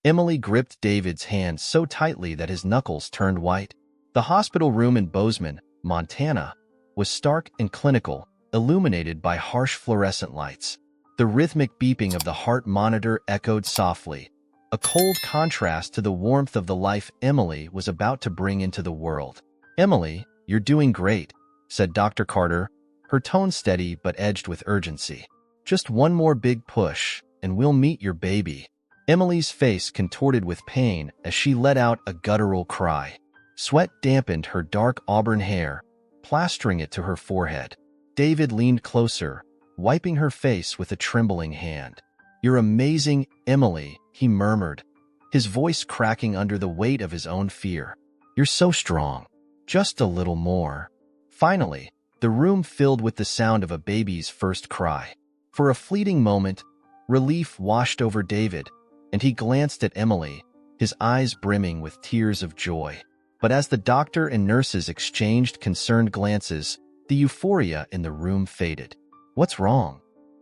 Emily gripped David's hand so tightly that his knuckles turned white. The hospital room in Bozeman, Montana, was stark and clinical, illuminated by harsh fluorescent lights. The rhythmic beeping of the heart monitor echoed softly, a cold contrast to the warmth of the life Emily was about to bring into the world. "Emily, you're doing great," said Dr. Carter, her tone steady but edged with urgency. "Just one more big push, and we'll meet your baby." Emily's face contorted with pain as she let out a guttural cry. Sweat dampened her dark auburn hair, plastering it to her forehead. David leaned closer, wiping her face with a trembling hand. "You're amazing, Emily," he murmured, his voice cracking under the weight of his own fear. "You're so strong. Just a little more." Finally, the room filled with the sound of a baby's first cry. For a fleeting moment, relief washed over David, and he glanced at Emily, his eyes brimming with tears of joy. But as the doctor and nurses exchanged concerned glances, the euphoria in the room faded. "What's wrong?"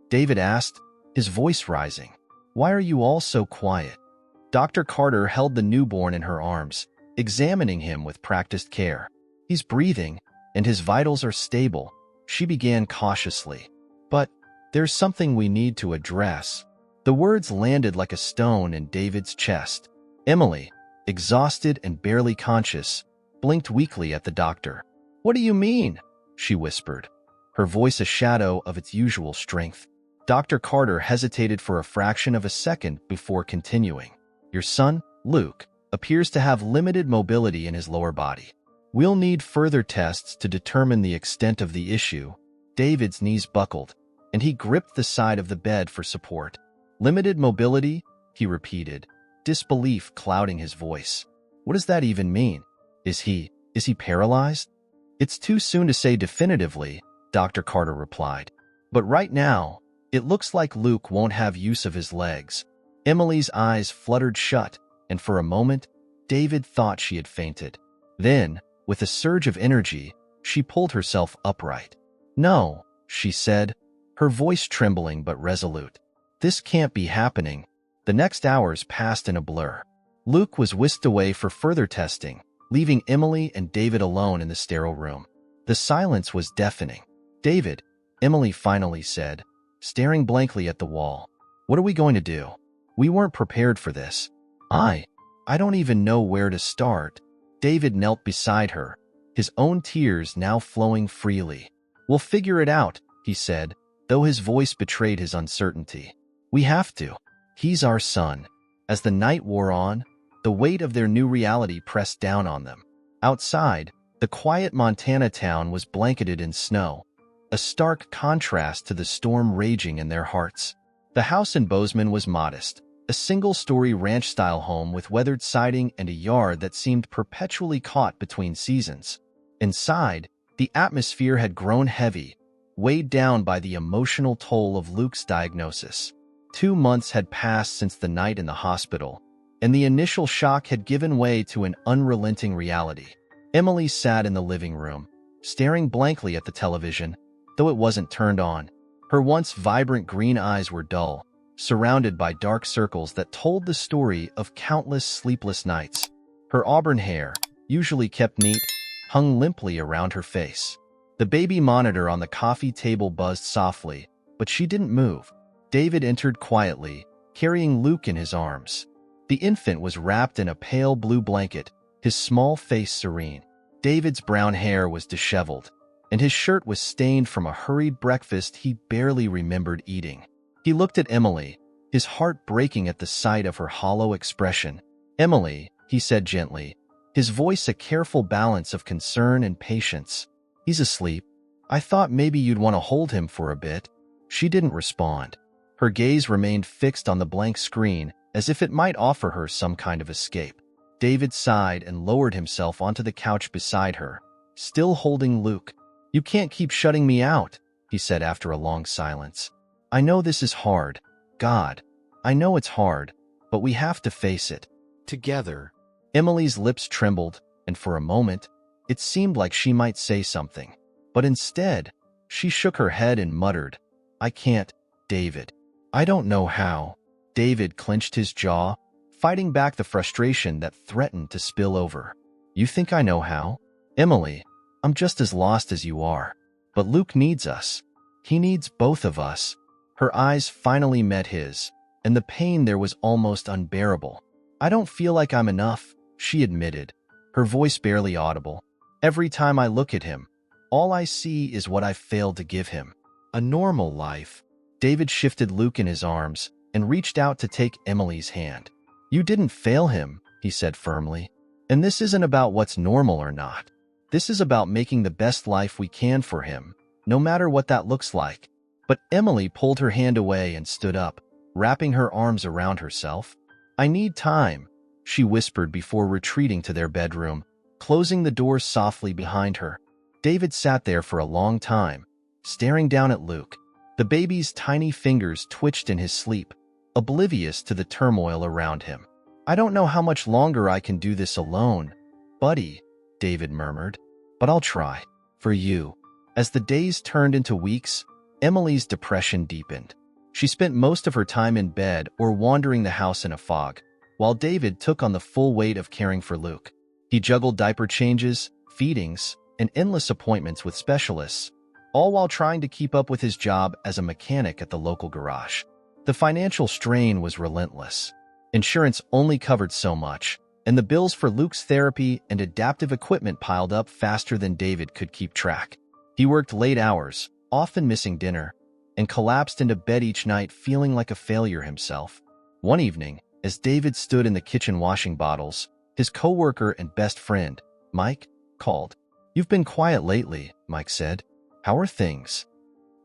David asked, his voice rising. "Why are you all so quiet?" Dr. Carter held the newborn in her arms, examining him with practiced care. "He's breathing, and his vitals are stable," she began cautiously. "But there's something we need to address." The words landed like a stone in David's chest. Emily, exhausted and barely conscious, blinked weakly at the doctor. "What do you mean?" she whispered, her voice a shadow of its usual strength. Dr. Carter hesitated for a fraction of a second before continuing. "Your son, Luke, appears to have limited mobility in his lower body. We'll need further tests to determine the extent of the issue." David's knees buckled, and he gripped the side of the bed for support. "Limited mobility?" he repeated, disbelief clouding his voice. "What does that even mean? Is he paralyzed?" "It's too soon to say definitively," Dr. Carter replied. "But right now, it looks like Luke won't have use of his legs." Emily's eyes fluttered shut, and for a moment, David thought she had fainted. Then, with a surge of energy, she pulled herself upright. "No," she said, her voice trembling but resolute. "This can't be happening." The next hours passed in a blur. Luke was whisked away for further testing, leaving Emily and David alone in the sterile room. The silence was deafening. "David," Emily finally said, staring blankly at the wall. "What are we going to do? We weren't prepared for this." I don't even know where to start." David knelt beside her, his own tears now flowing freely. "We'll figure it out," he said, though his voice betrayed his uncertainty. "We have to. He's our son." As the night wore on, the weight of their new reality pressed down on them. Outside, the quiet Montana town was blanketed in snow, a stark contrast to the storm raging in their hearts. The house in Bozeman was modest, a single-story ranch-style home with weathered siding and a yard that seemed perpetually caught between seasons. Inside, the atmosphere had grown heavy, weighed down by the emotional toll of Luke's diagnosis. 2 months had passed since the night in the hospital, and the initial shock had given way to an unrelenting reality. Emily sat in the living room, staring blankly at the television, though it wasn't turned on. Her once vibrant green eyes were dull, surrounded by dark circles that told the story of countless sleepless nights. Her auburn hair, usually kept neat, hung limply around her face. The baby monitor on the coffee table buzzed softly, but she didn't move. David entered quietly, carrying Luke in his arms. The infant was wrapped in a pale blue blanket, his small face serene. David's brown hair was disheveled, and his shirt was stained from a hurried breakfast he barely remembered eating. He looked at Emily, his heart breaking at the sight of her hollow expression. "Emily," he said gently, his voice a careful balance of concern and patience. "He's asleep. I thought maybe you'd want to hold him for a bit." She didn't respond. Her gaze remained fixed on the blank screen, as if it might offer her some kind of escape. David sighed and lowered himself onto the couch beside her, still holding Luke. "You can't keep shutting me out," he said after a long silence. "I know this is hard. God, I know it's hard, but we have to face it. Together." Emily's lips trembled, and for a moment, it seemed like she might say something. But instead, she shook her head and muttered, "I can't, David. I don't know how." David clenched his jaw, fighting back the frustration that threatened to spill over. "You think I know how? Emily, I'm just as lost as you are. But Luke needs us. He needs both of us." Her eyes finally met his, and the pain there was almost unbearable. "I don't feel like I'm enough," she admitted, her voice barely audible. "Every time I look at him, all I see is what I've failed to give him. A normal life." David shifted Luke in his arms and reached out to take Emily's hand. "You didn't fail him," he said firmly. "And this isn't about what's normal or not. This is about making the best life we can for him, no matter what that looks like." But Emily pulled her hand away and stood up, wrapping her arms around herself. "I need time," she whispered before retreating to their bedroom, closing the door softly behind her. David sat there for a long time, staring down at Luke. The baby's tiny fingers twitched in his sleep, oblivious to the turmoil around him. "I don't know how much longer I can do this alone, buddy," David murmured, "but I'll try. For you." As the days turned into weeks, Emily's depression deepened. She spent most of her time in bed or wandering the house in a fog, while David took on the full weight of caring for Luke. He juggled diaper changes, feedings, and endless appointments with specialists, all while trying to keep up with his job as a mechanic at the local garage. The financial strain was relentless. Insurance only covered so much, and the bills for Luke's therapy and adaptive equipment piled up faster than David could keep track. He worked late hours, often missing dinner, and collapsed into bed each night feeling like a failure himself. One evening, as David stood in the kitchen washing bottles, his coworker and best friend, Mike, called. "You've been quiet lately," Mike said. "How are things?"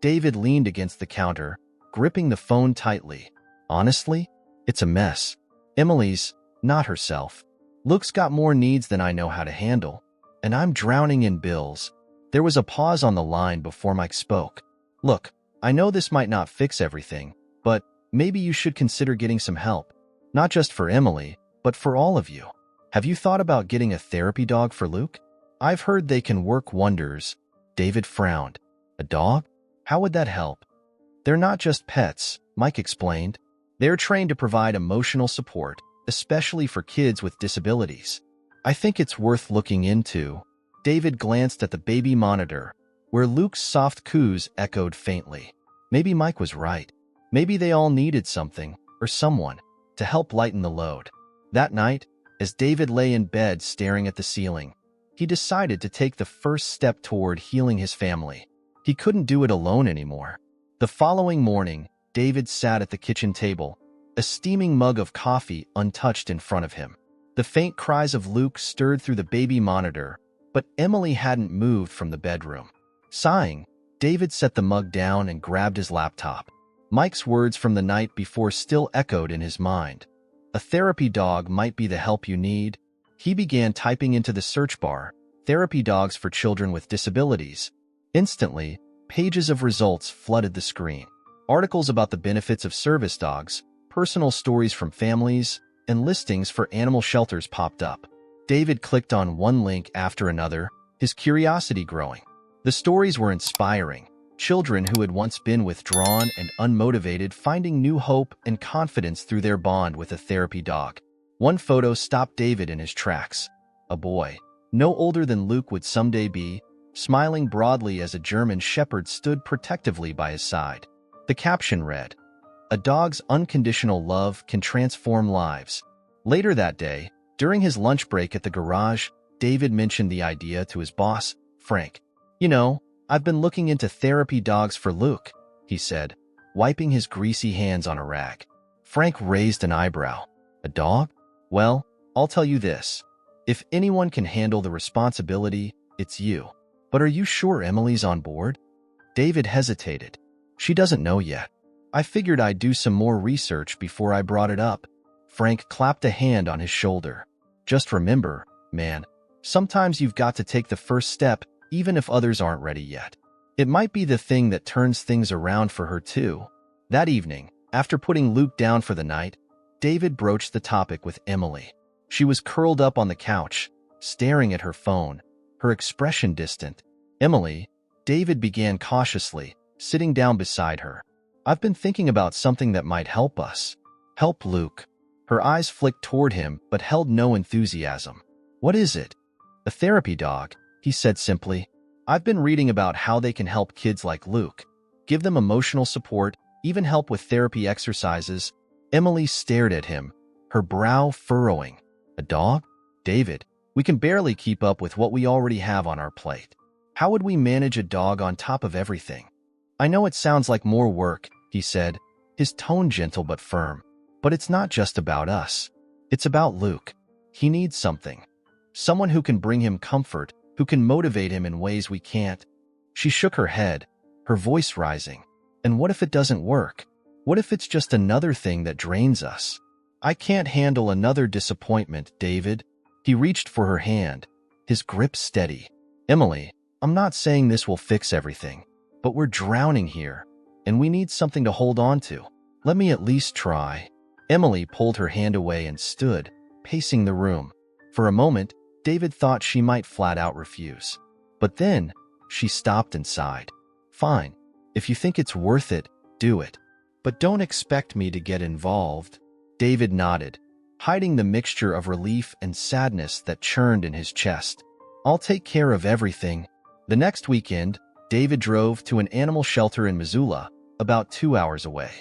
David leaned against the counter, gripping the phone tightly. "Honestly, it's a mess. Emily's not herself. Luke's got more needs than I know how to handle, and I'm drowning in bills." There was a pause on the line before Mike spoke. "Look, I know this might not fix everything, but maybe you should consider getting some help. Not just for Emily, but for all of you. Have you thought about getting a therapy dog for Luke? I've heard they can work wonders." David frowned. "A dog? How would that help?" "They're not just pets," Mike explained. "They're trained to provide emotional support, especially for kids with disabilities. I think it's worth looking into." David glanced at the baby monitor, where Luke's soft coos echoed faintly. Maybe Mike was right. Maybe they all needed something, or someone, to help lighten the load. That night, as David lay in bed staring at the ceiling, he decided to take the first step toward healing his family. He couldn't do it alone anymore. The following morning, David sat at the kitchen table, a steaming mug of coffee untouched in front of him. The faint cries of Luke stirred through the baby monitor, but Emily hadn't moved from the bedroom. Sighing, David set the mug down and grabbed his laptop. Mike's words from the night before still echoed in his mind. "A therapy dog might be the help you need." He began typing into the search bar, "therapy dogs for children with disabilities." Instantly, pages of results flooded the screen. Articles about the benefits of service dogs, personal stories from families, and listings for animal shelters popped up. David clicked on one link after another, his curiosity growing. The stories were inspiring. Children who had once been withdrawn and unmotivated finding new hope and confidence through their bond with a therapy dog. One photo stopped David in his tracks. A boy, no older than Luke would someday be, smiling broadly as a German shepherd stood protectively by his side. The caption read, "A dog's unconditional love can transform lives." Later that day, during his lunch break at the garage, David mentioned the idea to his boss, Frank. "You know, I've been looking into therapy dogs for Luke," he said, wiping his greasy hands on a rag. Frank raised an eyebrow. "A dog? Well, I'll tell you this. If anyone can handle the responsibility, it's you. But are you sure Emily's on board?" David hesitated. "She doesn't know yet. I figured I'd do some more research before I brought it up." Frank clapped a hand on his shoulder. "Just remember, man, sometimes you've got to take the first step even if others aren't ready yet. It might be the thing that turns things around for her too." That evening, after putting Luke down for the night, David broached the topic with Emily. She was curled up on the couch, staring at her phone, her expression distant. "Emily," David began cautiously, sitting down beside her. "I've been thinking about something that might help us. Help Luke." Her eyes flicked toward him but held no enthusiasm. "What is it?" "A therapy dog," he said simply. "I've been reading about how they can help kids like Luke. Give them emotional support, even help with therapy exercises." Emily stared at him, her brow furrowing. "A dog? David, we can barely keep up with what we already have on our plate. How would we manage a dog on top of everything?" "I know it sounds like more work," he said, his tone gentle but firm. "But it's not just about us. It's about Luke. He needs something. Someone who can bring him comfort, who can motivate him in ways we can't." She shook her head, her voice rising. "And what if it doesn't work? What if it's just another thing that drains us? I can't handle another disappointment, David." He reached for her hand, his grip steady. "Emily, I'm not saying this will fix everything, but we're drowning here, and we need something to hold on to. Let me at least try." Emily pulled her hand away and stood, pacing the room. For a moment, David thought she might flat out refuse. But then, she stopped and sighed. "Fine. If you think it's worth it, do it. But don't expect me to get involved." David nodded, hiding the mixture of relief and sadness that churned in his chest. "I'll take care of everything." The next weekend, David drove to an animal shelter in Missoula, about 2 hours away.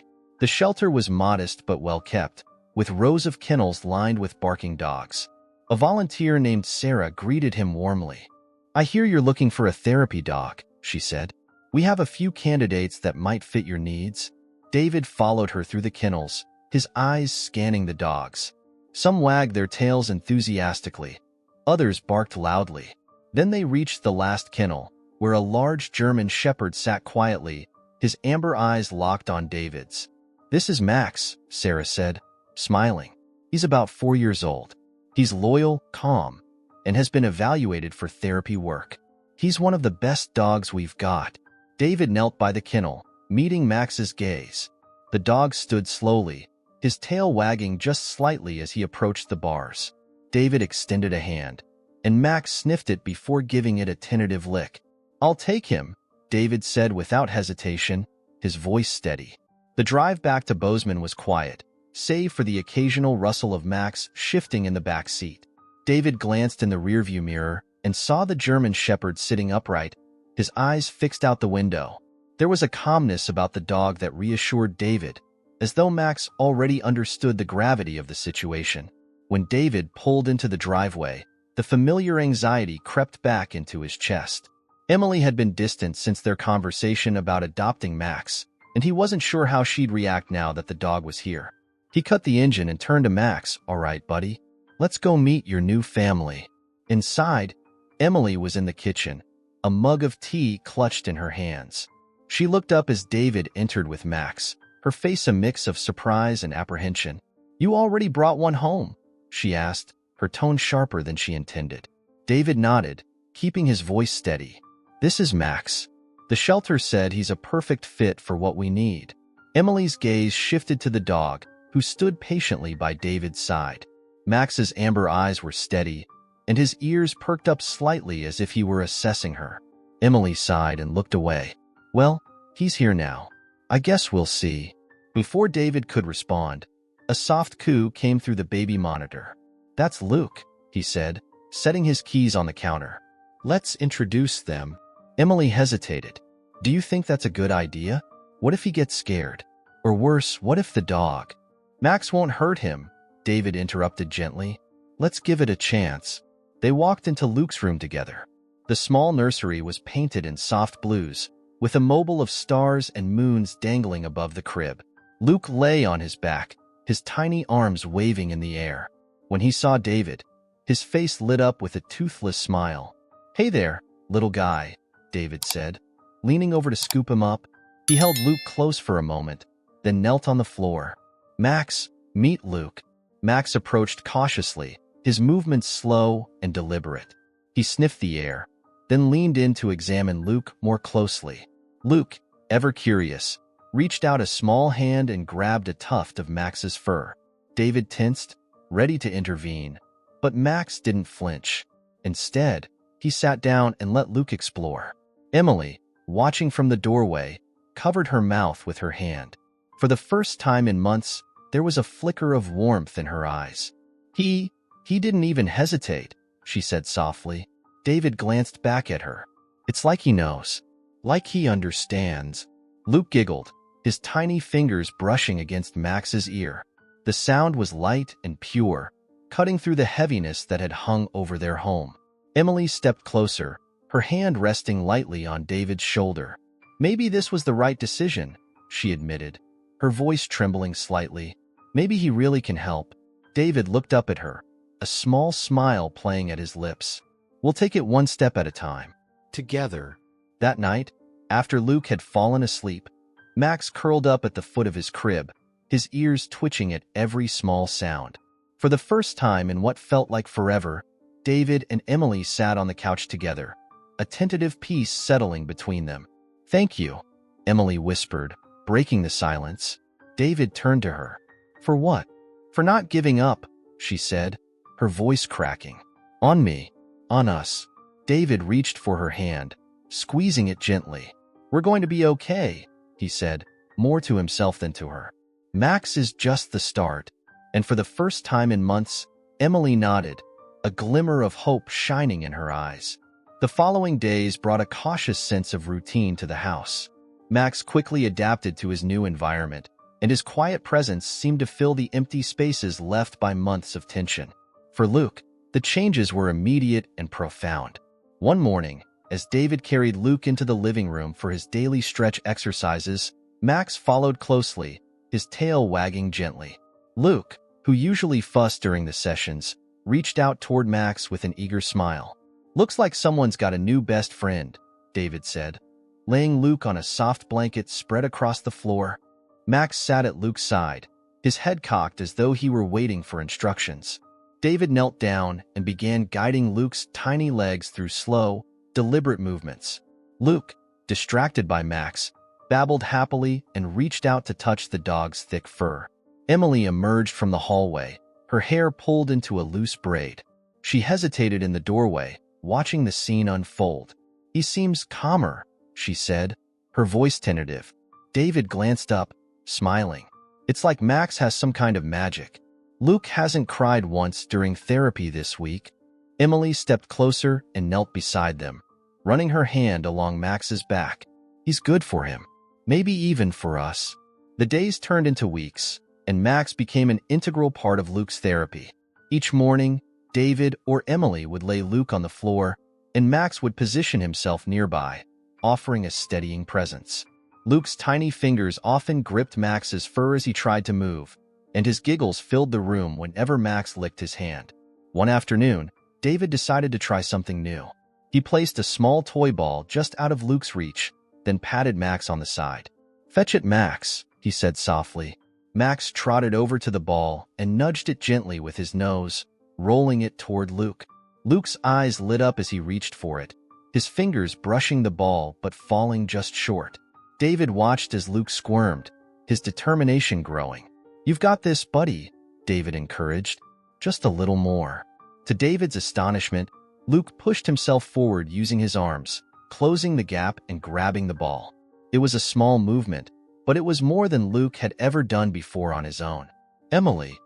The shelter was modest but well kept, with rows of kennels lined with barking dogs. A volunteer named Sarah greeted him warmly. "I hear you're looking for a therapy dog," she said. "We have a few candidates that might fit your needs." David followed her through the kennels, his eyes scanning the dogs. Some wagged their tails enthusiastically. Others barked loudly. Then they reached the last kennel, where a large German shepherd sat quietly, his amber eyes locked on David's. "This is Max," Sarah said, smiling. "He's about 4 years old. He's loyal, calm, and has been evaluated for therapy work. He's one of the best dogs we've got." David knelt by the kennel, meeting Max's gaze. The dog stood slowly, his tail wagging just slightly as he approached the bars. David extended a hand, and Max sniffed it before giving it a tentative lick. "I'll take him," David said without hesitation, his voice steady. The drive back to Bozeman was quiet, save for the occasional rustle of Max shifting in the back seat. David glanced in the rearview mirror and saw the German shepherd sitting upright, his eyes fixed out the window. There was a calmness about the dog that reassured David, as though Max already understood the gravity of the situation. When David pulled into the driveway, the familiar anxiety crept back into his chest. Emily had been distant since their conversation about adopting Max, and he wasn't sure how she'd react now that the dog was here. He cut the engine and turned to Max. "All right, buddy. Let's go meet your new family." Inside, Emily was in the kitchen, a mug of tea clutched in her hands. She looked up as David entered with Max, her face a mix of surprise and apprehension. "You already brought one home?" she asked, her tone sharper than she intended. David nodded, keeping his voice steady. "This is Max. The shelter said he's a perfect fit for what we need." Emily's gaze shifted to the dog, who stood patiently by David's side. Max's amber eyes were steady, and his ears perked up slightly as if he were assessing her. Emily sighed and looked away. "Well, he's here now. I guess we'll see." Before David could respond, a soft coo came through the baby monitor. "That's Luke," he said, setting his keys on the counter. "Let's introduce them." Emily hesitated. "Do you think that's a good idea? What if he gets scared? Or worse, what if the dog—" "Max won't hurt him," David interrupted gently. "Let's give it a chance." They walked into Luke's room together. The small nursery was painted in soft blues, with a mobile of stars and moons dangling above the crib. Luke lay on his back, his tiny arms waving in the air. When he saw David, his face lit up with a toothless smile. "Hey there, little guy," David said. Leaning over to scoop him up, he held Luke close for a moment, then knelt on the floor. "Max, meet Luke." Max approached cautiously, his movements slow and deliberate. He sniffed the air, then leaned in to examine Luke more closely. Luke, ever curious, reached out a small hand and grabbed a tuft of Max's fur. David tensed, ready to intervene, but Max didn't flinch. Instead, he sat down and let Luke explore. Emily, watching from the doorway, covered her mouth with her hand. For the first time in months, there was a flicker of warmth in her eyes. He didn't even hesitate, she said softly. David glanced back at her. It's like he knows. Like he understands. Luke giggled, his tiny fingers brushing against Max's ear. The sound was light and pure, cutting through the heaviness that had hung over their home. Emily stepped closer, her hand resting lightly on David's shoulder. Maybe this was the right decision, she admitted, her voice trembling slightly. Maybe he really can help. David looked up at her, a small smile playing at his lips. We'll take it one step at a time. Together. That night, after Luke had fallen asleep, Max curled up at the foot of his crib, his ears twitching at every small sound. For the first time in what felt like forever, David and Emily sat on the couch together, a tentative peace settling between them. Thank you, Emily whispered, breaking the silence. David turned to her. For what? For not giving up, she said, her voice cracking. On me. On us. David reached for her hand, squeezing it gently. We're going to be okay, he said, more to himself than to her. Max is just the start. And for the first time in months, Emily nodded, a glimmer of hope shining in her eyes. The following days brought a cautious sense of routine to the house. Max quickly adapted to his new environment, and his quiet presence seemed to fill the empty spaces left by months of tension. For Luke, the changes were immediate and profound. One morning, as David carried Luke into the living room for his daily stretch exercises, Max followed closely, his tail wagging gently. Luke, who usually fussed during the sessions, reached out toward Max with an eager smile. Looks like someone's got a new best friend, David said, laying Luke on a soft blanket spread across the floor. Max sat at Luke's side, his head cocked as though he were waiting for instructions. David knelt down and began guiding Luke's tiny legs through slow, deliberate movements. Luke, distracted by Max, babbled happily and reached out to touch the dog's thick fur. Emily emerged from the hallway, her hair pulled into a loose braid. She hesitated in the doorway, watching the scene unfold. He seems calmer, she said, her voice tentative. David glanced up, smiling. It's like Max has some kind of magic. Luke hasn't cried once during therapy this week. Emily stepped closer and knelt beside them, running her hand along Max's back. He's good for him. Maybe even for us. The days turned into weeks, and Max became an integral part of Luke's therapy. Each morning, David or Emily would lay Luke on the floor, and Max would position himself nearby, offering a steadying presence. Luke's tiny fingers often gripped Max's fur as he tried to move, and his giggles filled the room whenever Max licked his hand. One afternoon, David decided to try something new. He placed a small toy ball just out of Luke's reach, then patted Max on the side. "Fetch it, Max," he said softly. Max trotted over to the ball and nudged it gently with his nose, rolling it toward Luke. Luke's eyes lit up as he reached for it, his fingers brushing the ball but falling just short. David watched as Luke squirmed, his determination growing. "You've got this, buddy," David encouraged. "Just a little more." To David's astonishment, Luke pushed himself forward using his arms, closing the gap and grabbing the ball. It was a small movement, but it was more than Luke had ever done before on his own. "Emily,"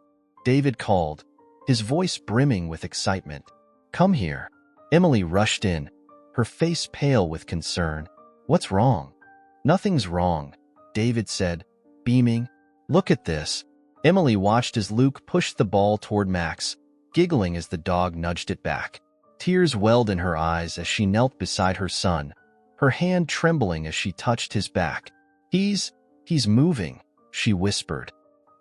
David called, his voice brimming with excitement. "Come here." Emily rushed in, her face pale with concern. "What's wrong?" "Nothing's wrong," David said, beaming. "Look at this." Emily watched as Luke pushed the ball toward Max, giggling as the dog nudged it back. Tears welled in her eyes as she knelt beside her son, her hand trembling as she touched his back. He's moving," she whispered.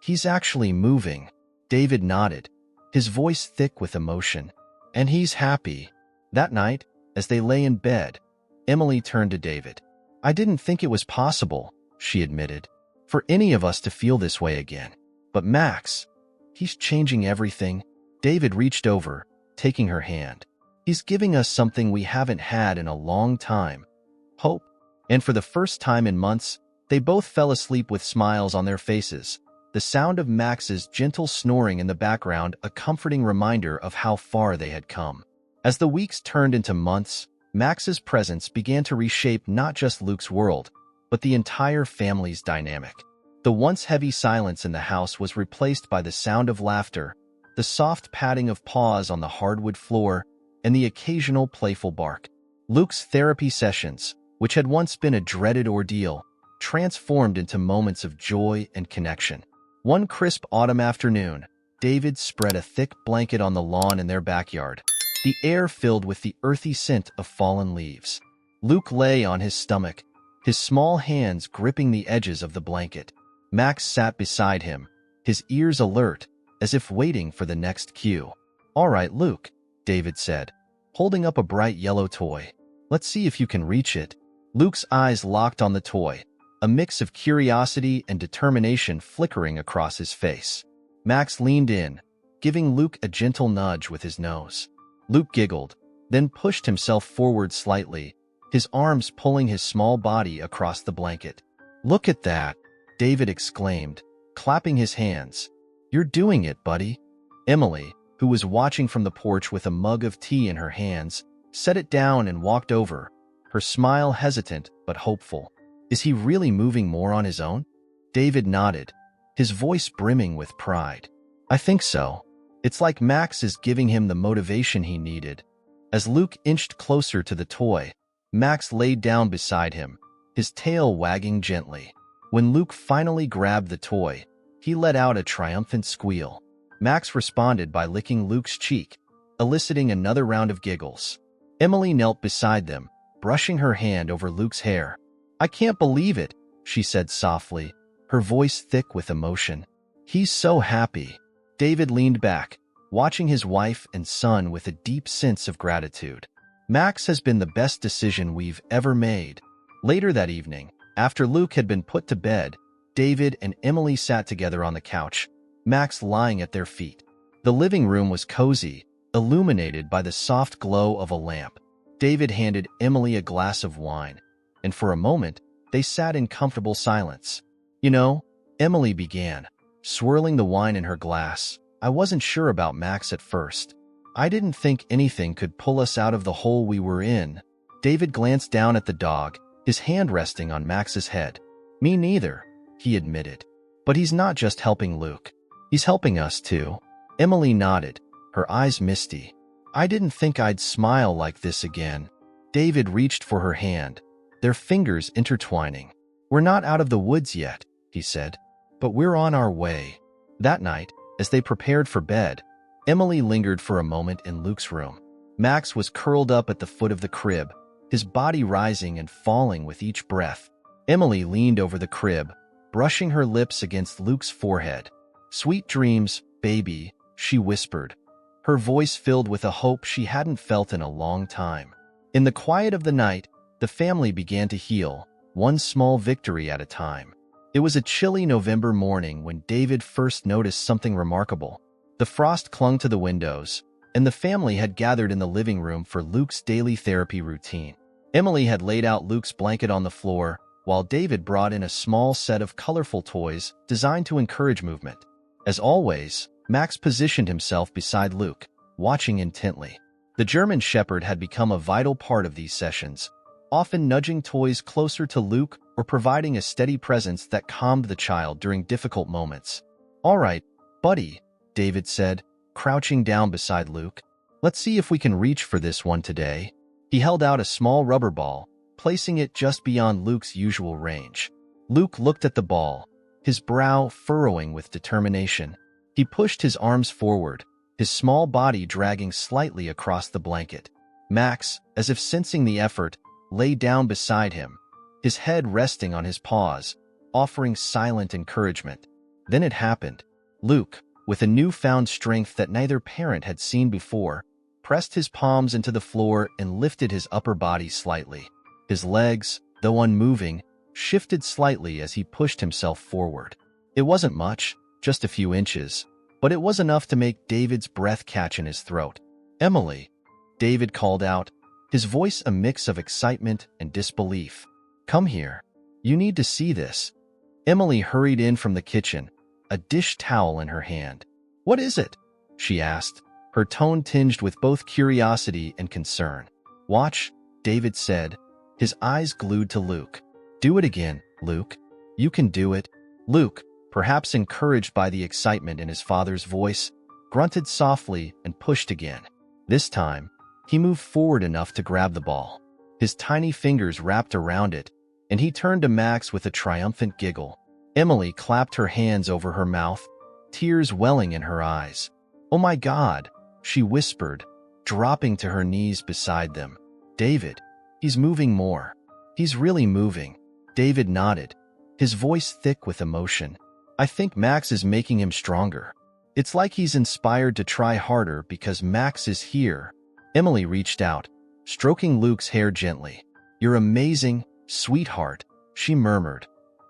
"He's actually moving." David nodded, his voice thick with emotion. "And he's happy." That night, as they lay in bed, Emily turned to David. "I didn't think it was possible," she admitted, "for any of us to feel this way again. But Max, he's changing everything." David reached over, taking her hand. "He's giving us something we haven't had in a long time. Hope." And for the first time in months, they both fell asleep with smiles on their faces, the sound of Max's gentle snoring in the background a comforting reminder of how far they had come. As the weeks turned into months, Max's presence began to reshape not just Luke's world, but the entire family's dynamic. The once heavy silence in the house was replaced by the sound of laughter, the soft patting of paws on the hardwood floor, and the occasional playful bark. Luke's therapy sessions, which had once been a dreaded ordeal, transformed into moments of joy and connection. One crisp autumn afternoon, David spread a thick blanket on the lawn in their backyard, the air filled with the earthy scent of fallen leaves. Luke lay on his stomach, his small hands gripping the edges of the blanket. Max sat beside him, his ears alert, as if waiting for the next cue. "All right, Luke," David said, holding up a bright yellow toy. "Let's see if you can reach it." Luke's eyes locked on the toy, a mix of curiosity and determination flickering across his face. Max leaned in, giving Luke a gentle nudge with his nose. Luke giggled, then pushed himself forward slightly, his arms pulling his small body across the blanket. "Look at that," David exclaimed, clapping his hands. "You're doing it, buddy." Emily, who was watching from the porch with a mug of tea in her hands, set it down and walked over, her smile hesitant but hopeful. "Is he really moving more on his own?" David nodded, his voice brimming with pride. "I think so. It's like Max is giving him the motivation he needed." As Luke inched closer to the toy, Max laid down beside him, his tail wagging gently. When Luke finally grabbed the toy, he let out a triumphant squeal. Max responded by licking Luke's cheek, eliciting another round of giggles. Emily knelt beside them, brushing her hand over Luke's hair. "I can't believe it," she said softly, her voice thick with emotion. "He's so happy." David leaned back, watching his wife and son with a deep sense of gratitude. "Max has been the best decision we've ever made." Later that evening, after Luke had been put to bed, David and Emily sat together on the couch, Max lying at their feet. The living room was cozy, illuminated by the soft glow of a lamp. David handed Emily a glass of wine, and for a moment, they sat in comfortable silence. "You know," Emily began, swirling the wine in her glass, "I wasn't sure about Max at first. I didn't think anything could pull us out of the hole we were in." David glanced down at the dog, his hand resting on Max's head. "Me neither," he admitted. "But he's not just helping Luke. He's helping us too." Emily nodded, her eyes misty. "I didn't think I'd smile like this again." David reached for her hand, their fingers intertwining. "We're not out of the woods yet," he said, "but we're on our way." That night, as they prepared for bed, Emily lingered for a moment in Luke's room. Max was curled up at the foot of the crib, his body rising and falling with each breath. Emily leaned over the crib, brushing her lips against Luke's forehead. "Sweet dreams, baby," she whispered, her voice filled with a hope she hadn't felt in a long time. In the quiet of the night, the family began to heal, one small victory at a time. It was a chilly November morning when David first noticed something remarkable. The frost clung to the windows, and the family had gathered in the living room for Luke's daily therapy routine. Emily had laid out Luke's blanket on the floor, while David brought in a small set of colorful toys designed to encourage movement. As always, Max positioned himself beside Luke, watching intently. The German Shepherd had become a vital part of these sessions, often nudging toys closer to Luke or providing a steady presence that calmed the child during difficult moments. "All right, buddy," David said, crouching down beside Luke. "Let's see if we can reach for this one today." He held out a small rubber ball, placing it just beyond Luke's usual range. Luke looked at the ball, his brow furrowing with determination. He pushed his arms forward, his small body dragging slightly across the blanket. Max, as if sensing the effort, lay down beside him, his head resting on his paws, offering silent encouragement. Then it happened. Luke, with a newfound strength that neither parent had seen before, pressed his palms into the floor and lifted his upper body slightly. His legs, though unmoving, shifted slightly as he pushed himself forward. It wasn't much, just a few inches, but it was enough to make David's breath catch in his throat. "Emily," David called out, his voice a mix of excitement and disbelief. "Come here. You need to see this." Emily hurried in from the kitchen, a dish towel in her hand. "What is it?" she asked, her tone tinged with both curiosity and concern. "Watch," David said, his eyes glued to Luke. "Do it again, Luke. You can do it." Luke, perhaps encouraged by the excitement in his father's voice, grunted softly and pushed again. This time, he moved forward enough to grab the ball. His tiny fingers wrapped around it, and he turned to Max with a triumphant giggle. Emily clapped her hands over her mouth, tears welling in her eyes. "Oh my God," she whispered, dropping to her knees beside them. "David, he's moving more. He's really moving." David nodded, his voice thick with emotion. "I think Max is making him stronger. It's like he's inspired to try harder because Max is here." Emily reached out, stroking Luke's hair gently. "You're amazing, sweetheart," she murmured,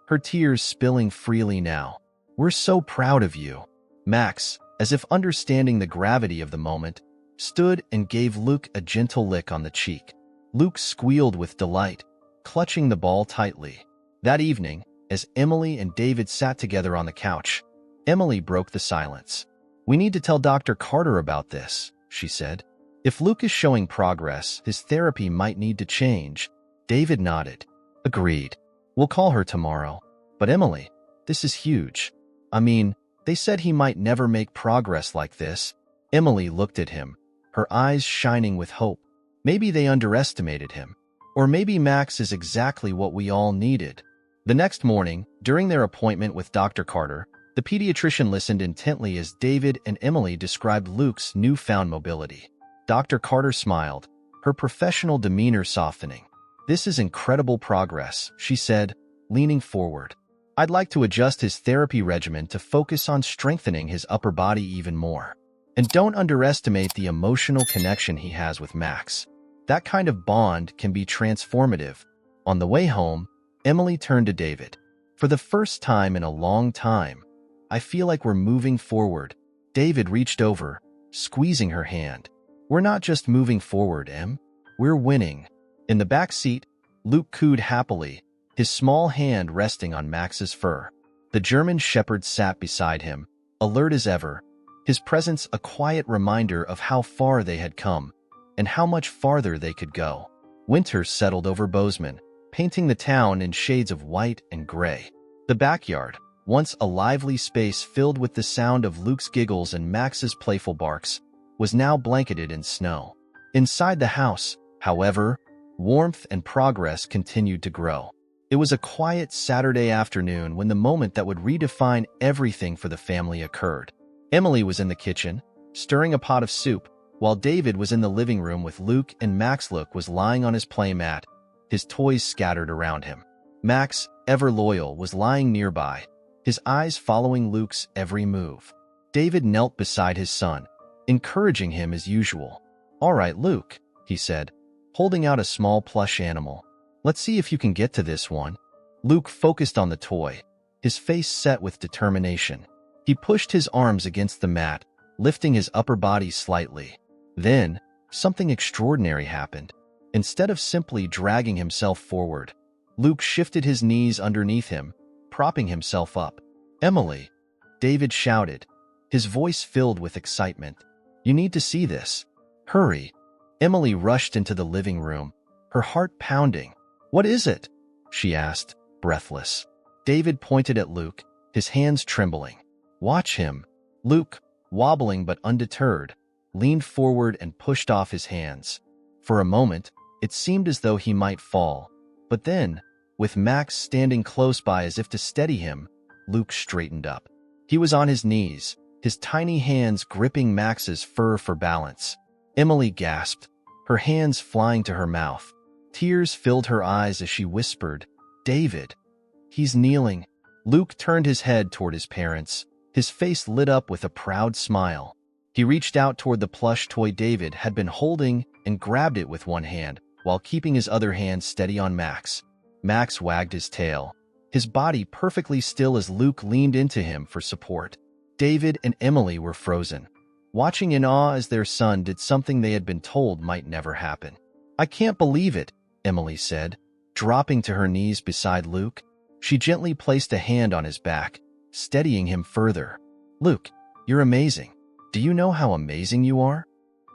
her tears spilling freely now. "We're so proud of you." Max, as if understanding the gravity of the moment, stood and gave Luke a gentle lick on the cheek. Luke squealed with delight, clutching the ball tightly. That evening, as Emily and David sat together on the couch, Emily broke the silence. "We need to tell Dr. Carter about this," she said. "If Luke is showing progress, his therapy might need to change." David nodded. "Agreed. We'll call her tomorrow." "But Emily, this is huge. I mean, they said he might never make progress like this." Emily looked at him, her eyes shining with hope. Maybe they underestimated him. Or maybe Max is exactly what we all needed. The next morning, during their appointment with Dr. Carter, the pediatrician listened intently as David and Emily described Luke's newfound mobility. Dr. Carter smiled, her professional demeanor softening. "This is incredible progress," she said, leaning forward. "I'd like to adjust his therapy regimen to focus on strengthening his upper body even more. And don't underestimate the emotional connection he has with Max. That kind of bond can be transformative." On the way home, Emily turned to David. "For the first time in a long time, I feel like we're moving forward." David reached over, squeezing her hand. "We're not just moving forward, Em. We're winning." In the back seat, Luke cooed happily, his small hand resting on Max's fur. The German shepherd sat beside him, alert as ever, his presence a quiet reminder of how far they had come and how much farther they could go. Winter settled over Bozeman, painting the town in shades of white and gray. The backyard, once a lively space filled with the sound of Luke's giggles and Max's playful barks, was now blanketed in snow. Inside the house, however, warmth and progress continued to grow. It was a quiet Saturday afternoon when the moment that would redefine everything for the family occurred. Emily was in the kitchen, stirring a pot of soup, while David was in the living room with Luke, and Max Luke was lying on his playmat, his toys scattered around him. Max, ever loyal, was lying nearby, his eyes following Luke's every move. David knelt beside his son, encouraging him as usual. "All right, Luke," he said, holding out a small plush animal. "Let's see if you can get to this one." Luke focused on the toy, his face set with determination. He pushed his arms against the mat, lifting his upper body slightly. Then, something extraordinary happened. Instead of simply dragging himself forward, Luke shifted his knees underneath him, propping himself up. "Emily," David shouted, his voice filled with excitement. "You need to see this. Hurry." Emily rushed into the living room, her heart pounding. "What is it?" she asked, breathless. David pointed at Luke, his hands trembling. "Watch him." Luke, wobbling but undeterred, leaned forward and pushed off his hands. For a moment, it seemed as though he might fall. But then, with Max standing close by as if to steady him, Luke straightened up. He was on his knees, his tiny hands gripping Max's fur for balance. Emily gasped, her hands flying to her mouth. Tears filled her eyes as she whispered, "David, he's kneeling." Luke turned his head toward his parents, his face lit up with a proud smile. He reached out toward the plush toy David had been holding and grabbed it with one hand, while keeping his other hand steady on Max. Max wagged his tail, his body perfectly still as Luke leaned into him for support. David and Emily were frozen, watching in awe as their son did something they had been told might never happen. "I can't believe it," Emily said, dropping to her knees beside Luke. She gently placed a hand on his back, steadying him further. "Luke, you're amazing. Do you know how amazing you are?"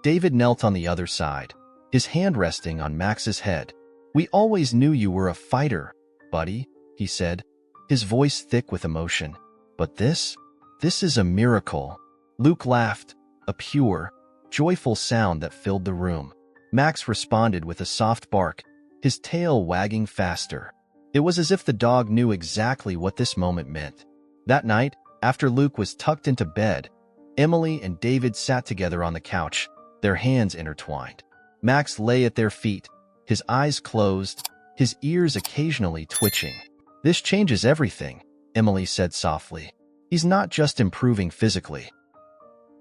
David knelt on the other side, his hand resting on Max's head. "We always knew you were a fighter, buddy," he said, his voice thick with emotion. But this is a miracle. Luke laughed, a pure, joyful sound that filled the room. Max responded with a soft bark, his tail wagging faster. It was as if the dog knew exactly what this moment meant. That night, after Luke was tucked into bed, Emily and David sat together on the couch, their hands intertwined. Max lay at their feet, his eyes closed, his ears occasionally twitching. "This changes everything," Emily said softly. "He's not just improving physically.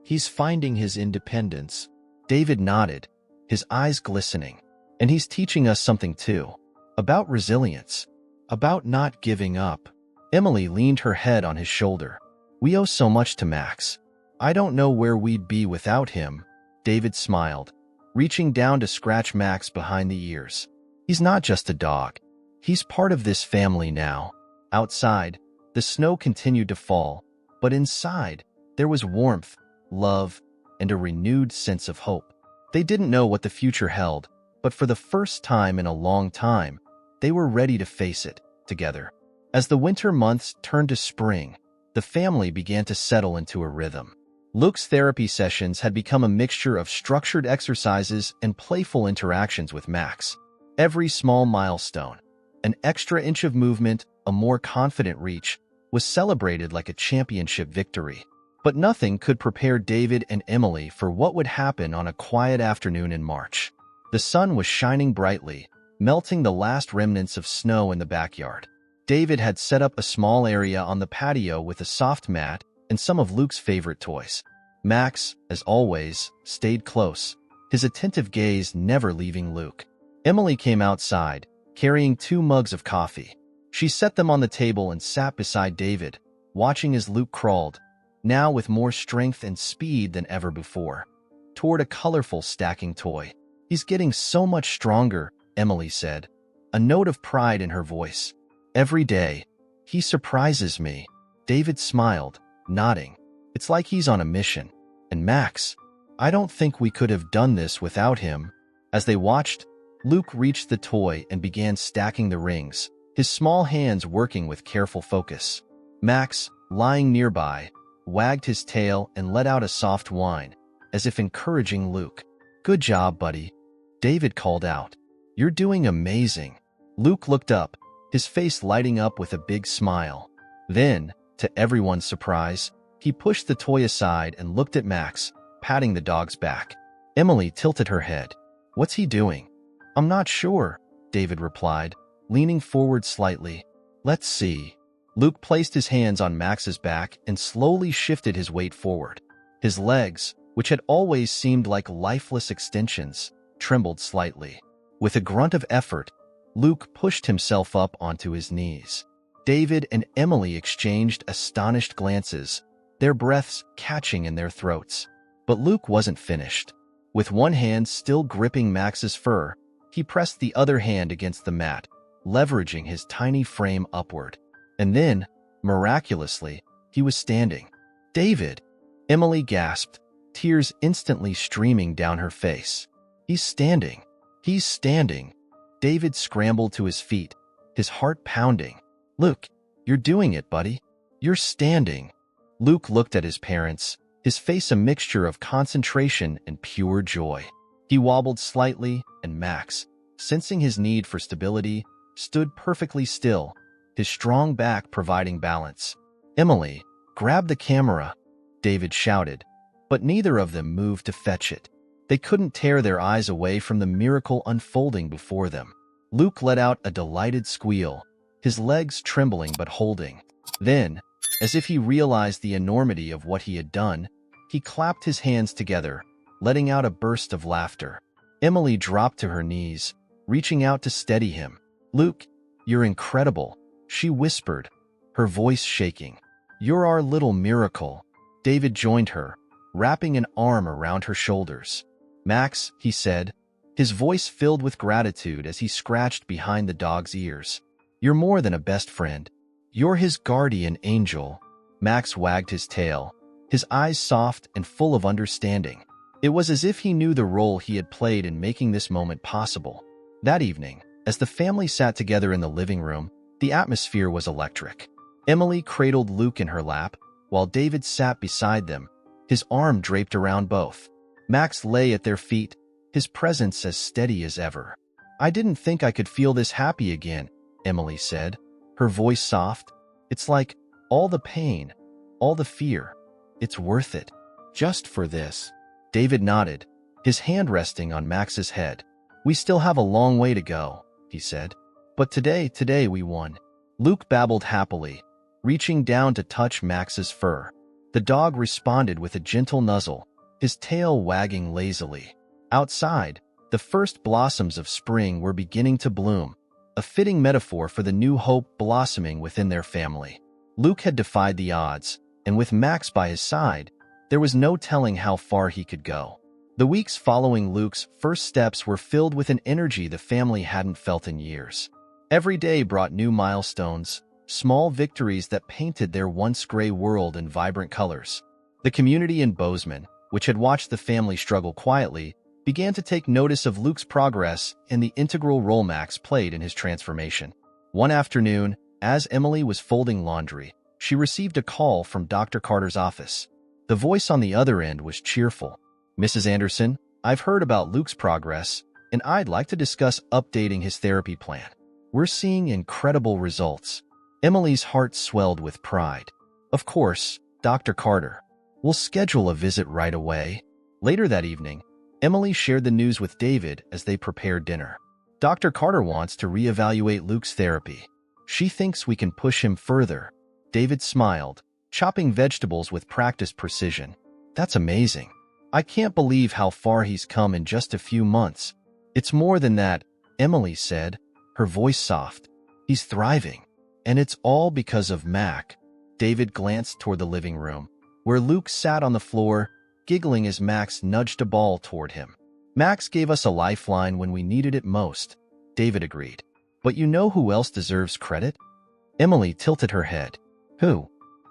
He's finding his independence." David nodded, his eyes glistening. "And he's teaching us something too. About resilience. About not giving up." Emily leaned her head on his shoulder. "We owe so much to Max. I don't know where we'd be without him." David smiled, reaching down to scratch Max behind the ears. "He's not just a dog. He's part of this family now." Outside, the snow continued to fall, but inside, there was warmth, love, and a renewed sense of hope. They didn't know what the future held, but for the first time in a long time, they were ready to face it together. As the winter months turned to spring, the family began to settle into a rhythm. Luke's therapy sessions had become a mixture of structured exercises and playful interactions with Max. Every small milestone, an extra inch of movement, a more confident reach, was celebrated like a championship victory. But nothing could prepare David and Emily for what would happen on a quiet afternoon in March. The sun was shining brightly, melting the last remnants of snow in the backyard. David had set up a small area on the patio with a soft mat and some of Luke's favorite toys. Max, as always, stayed close, his attentive gaze never leaving Luke. Emily came outside, carrying 2 mugs of coffee. She set them on the table and sat beside David, watching as Luke crawled, now with more strength and speed than ever before, toward a colorful stacking toy. "He's getting so much stronger," Emily said, a note of pride in her voice. "Every day, he surprises me." David smiled, nodding. "It's like he's on a mission. And Max, I don't think we could have done this without him." As they watched, Luke reached the toy and began stacking the rings, his small hands working with careful focus. Max, lying nearby, wagged his tail and let out a soft whine, as if encouraging Luke. "Good job, buddy," David called out. "You're doing amazing." Luke looked up, his face lighting up with a big smile. Then, to everyone's surprise, he pushed the toy aside and looked at Max, patting the dog's back. Emily tilted her head. "What's he doing?" "I'm not sure," David replied, leaning forward slightly. "Let's see." Luke placed his hands on Max's back and slowly shifted his weight forward. His legs, which had always seemed like lifeless extensions, trembled slightly. With a grunt of effort, Luke pushed himself up onto his knees. David and Emily exchanged astonished glances, their breaths catching in their throats. But Luke wasn't finished. With one hand still gripping Max's fur, he pressed the other hand against the mat, leveraging his tiny frame upward. And then, miraculously, he was standing. "David!" Emily gasped, tears instantly streaming down her face. "He's standing. He's standing." David scrambled to his feet, his heart pounding. "Luke, you're doing it, buddy. You're standing." Luke looked at his parents, his face a mixture of concentration and pure joy. He wobbled slightly, and Max, sensing his need for stability, stood perfectly still, his strong back providing balance. "Emily, grab the camera," David shouted, but neither of them moved to fetch it. They couldn't tear their eyes away from the miracle unfolding before them. Luke let out a delighted squeal, his legs trembling but holding. Then, as if he realized the enormity of what he had done, he clapped his hands together, letting out a burst of laughter. Emily dropped to her knees, reaching out to steady him. "Luke, you're incredible," she whispered, her voice shaking. "You're our little miracle." David joined her, wrapping an arm around her shoulders. "Max," he said, his voice filled with gratitude as he scratched behind the dog's ears. "You're more than a best friend. You're his guardian angel." Max wagged his tail, his eyes soft and full of understanding. It was as if he knew the role he had played in making this moment possible. That evening, as the family sat together in the living room, the atmosphere was electric. Emily cradled Luke in her lap, while David sat beside them, his arm draped around both. Max lay at their feet, his presence as steady as ever. "I didn't think I could feel this happy again," Emily said, her voice soft. "It's like all the pain, all the fear. It's worth it. Just for this." David nodded, his hand resting on Max's head. "We still have a long way to go," he said. "But today we won." Luke babbled happily, reaching down to touch Max's fur. The dog responded with a gentle nuzzle, his tail wagging lazily. Outside, the first blossoms of spring were beginning to bloom, a fitting metaphor for the new hope blossoming within their family. Luke had defied the odds, and with Max by his side, there was no telling how far he could go. The weeks following Luke's first steps were filled with an energy the family hadn't felt in years. Every day brought new milestones, small victories that painted their once gray world in vibrant colors. The community in Bozeman, which had watched the family struggle quietly, began to take notice of Luke's progress and the integral role Max played in his transformation. One afternoon, as Emily was folding laundry, she received a call from Dr. Carter's office. The voice on the other end was cheerful. "Mrs. Anderson, I've heard about Luke's progress, and I'd like to discuss updating his therapy plan. We're seeing incredible results." Emily's heart swelled with pride. "Of course, Dr. Carter. We'll schedule a visit right away." Later that evening, Emily shared the news with David as they prepared dinner. "Dr. Carter wants to reevaluate Luke's therapy. She thinks we can push him further." David smiled, chopping vegetables with practiced precision. "That's amazing. I can't believe how far he's come in just a few months." "It's more than that," Emily said, her voice soft. "He's thriving. And it's all because of Mac." David glanced toward the living room, where Luke sat on the floor, giggling as Max nudged a ball toward him. "Max gave us a lifeline when we needed it most," David agreed. "But you know who else deserves credit?" Emily tilted her head. "Who?"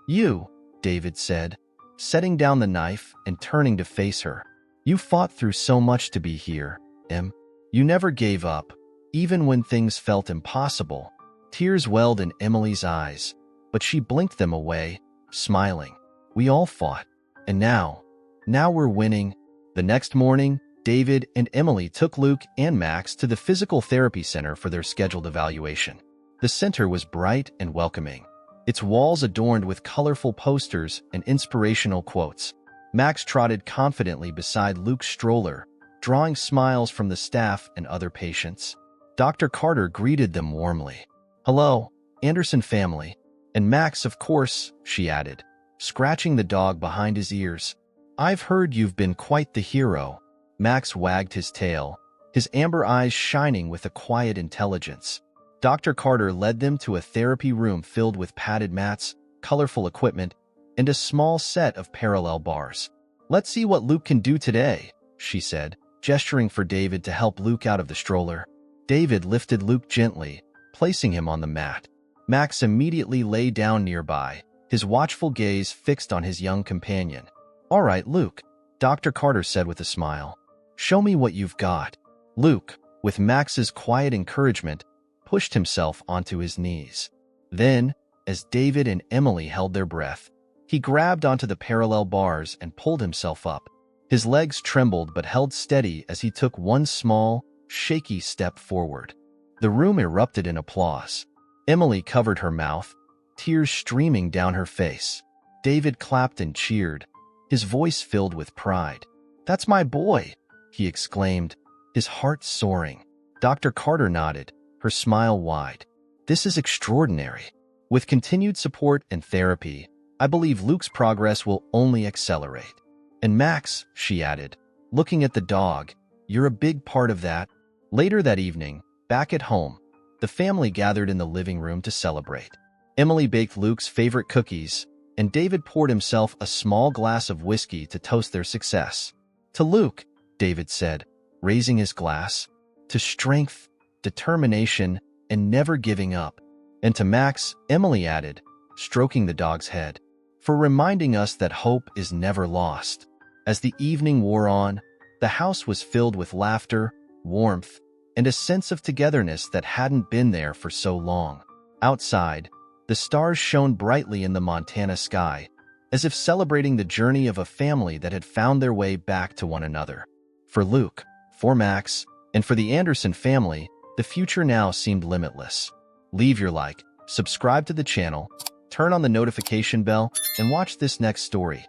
"You," David said, setting down the knife and turning to face her. "You fought through so much to be here, Em. You never gave up, even when things felt impossible." Tears welled in Emily's eyes, but she blinked them away, smiling. "We all fought. And now we're winning." The next morning, David and Emily took Luke and Max to the physical therapy center for their scheduled evaluation. The center was bright and welcoming, its walls adorned with colorful posters and inspirational quotes. Max trotted confidently beside Luke's stroller, drawing smiles from the staff and other patients. Dr. Carter greeted them warmly. "Hello, Anderson family. And Max, of course," she added, scratching the dog behind his ears. "I've heard you've been quite the hero." Max wagged his tail, his amber eyes shining with a quiet intelligence. Dr. Carter led them to a therapy room filled with padded mats, colorful equipment, and a small set of parallel bars. "Let's see what Luke can do today," she said, gesturing for David to help Luke out of the stroller. David lifted Luke gently, placing him on the mat. Max immediately lay down nearby, his watchful gaze fixed on his young companion. "All right, Luke," Dr. Carter said with a smile. "Show me what you've got." Luke, with Max's quiet encouragement, pushed himself onto his knees. Then, as David and Emily held their breath, he grabbed onto the parallel bars and pulled himself up. His legs trembled but held steady as he took one small, shaky step forward. The room erupted in applause. Emily covered her mouth, tears streaming down her face. David clapped and cheered, his voice filled with pride. "That's my boy," he exclaimed, his heart soaring. Dr. Carter nodded, her smile wide. "This is extraordinary. With continued support and therapy, I believe Luke's progress will only accelerate. And Max," she added, looking at the dog, "you're a big part of that." Later that evening, back at home, the family gathered in the living room to celebrate. Emily baked Luke's favorite cookies, and David poured himself a small glass of whiskey to toast their success. "To Luke," David said, raising his glass, "to strength, determination, and never giving up." "And to Max," Emily added, stroking the dog's head, "for reminding us that hope is never lost." As the evening wore on, the house was filled with laughter, warmth, and a sense of togetherness that hadn't been there for so long. Outside, The stars shone brightly in the Montana sky, as if celebrating the journey of a family that had found their way back to one another. For Luke, for Max, and for the Anderson family, the future now seemed limitless. Leave your like, subscribe to the channel, turn on the notification bell, and watch this next story.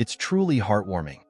It's truly heartwarming.